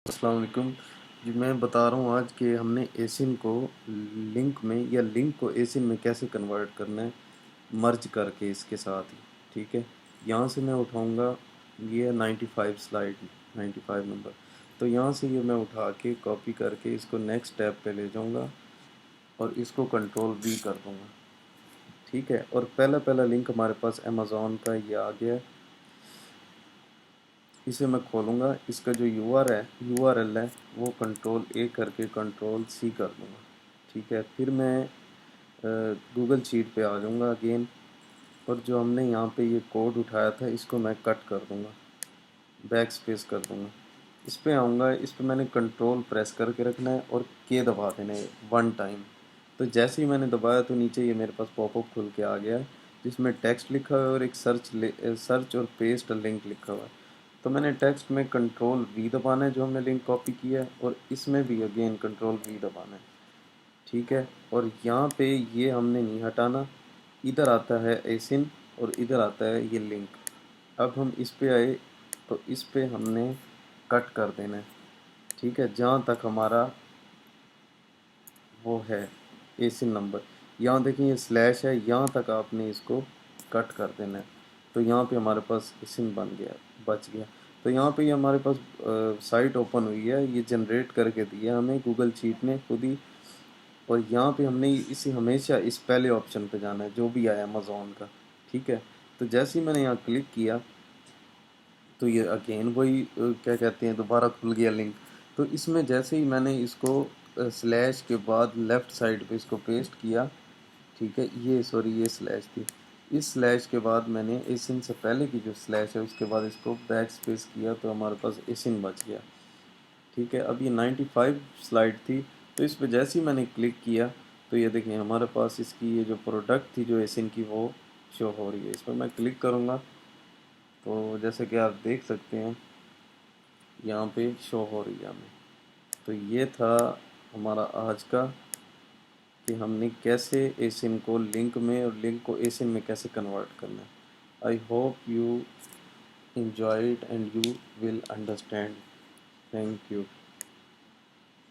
अस्सलाम वालेकुम जी। मैं बता रहा हूँ आज कि हमने एसिन को लिंक में या लिंक को एसिन में कैसे कन्वर्ट करना है, मर्ज करके इसके साथ ही। ठीक है, यहाँ से मैं उठाऊँगा ये 95 स्लाइड 95 नंबर। तो यहाँ से ये मैं उठा के कॉपी करके इसको नेक्स्ट टैब पे ले जाऊँगा और इसको कंट्रोल V कर दूँगा। ठीक है, और पहला पहला लिंक हमारे पास अमेज़ॉन का ये आ गया है। इसे मैं खोलूँगा, इसका जो यूआरएल है वो कंट्रोल A करके कंट्रोल C कर दूँगा। ठीक है, फिर मैं गूगल शीट पे आ जाऊँगा अगेन, और जो हमने यहाँ पे ये कोड उठाया था इसको मैं कट कर दूँगा, बैक स्पेस कर दूँगा। इस पे आऊँगा, इस पे मैंने कंट्रोल प्रेस करके रखना है और के दबा देना है 1 टाइम। तो जैसे ही मैंने दबाया तो नीचे ये मेरे पास पॉपअप खुल के आ गया है, जिसमें टेक्स्ट लिखा हुआ है और एक सर्च और पेस्ट लिंक लिखा हुआ है। तो मैंने टेक्स्ट में कंट्रोल V दबाना है जो हमने लिंक कॉपी किया है, और इसमें भी अगेन कंट्रोल V दबाना है। ठीक है, और यहाँ पे ये हमने नहीं हटाना, इधर आता है एसिन और इधर आता है ये लिंक। अब हम इस पे आए तो इस पे हमने कट कर देना है। ठीक है, जहाँ तक हमारा वो है एसिन नंबर, यहाँ देखिए ये स्लैश है, यहाँ तक आपने इसको कट कर देना है। तो यहाँ पे हमारे पास एसिन बन गया, बच गया। तो यहाँ पे ये हमारे पास साइट ओपन हुई है, ये जनरेट करके दिया हमें गूगल शीट ने खुद ही। और यहाँ पे हमने इसे हमेशा इस पहले ऑप्शन पे जाना है जो भी आया अमेज़ॉन का। ठीक है, तो जैसे ही मैंने यहाँ क्लिक किया तो ये अगेन वही क्या कहते हैं, दोबारा खुल गया लिंक। तो इसमें जैसे ही मैंने इसको स्लैश के बाद लेफ़्ट साइड पे इसको पेस्ट किया। ठीक है, ये सॉरी ये स्लैश थी, इस स्लैश के बाद मैंने एसिन से पहले की जो स्लैश है उसके बाद इसको बैक स्पेस किया तो हमारे पास एसिन बच गया। ठीक है, अब ये 95 स्लाइड थी, तो इस पे जैसे ही मैंने क्लिक किया तो ये देखिए हमारे पास इसकी ये जो प्रोडक्ट थी जो एसिन की वो शो हो रही है। इस पर मैं क्लिक करूँगा तो जैसे कि आप देख सकते हैं यहाँ पे शो हो रही है हमें। तो ये था हमारा आज का कि हमने कैसे एसिन को लिंक में और लिंक को एसिन में कैसे कन्वर्ट करना है। I hope you enjoy it and you will understand. Thank you.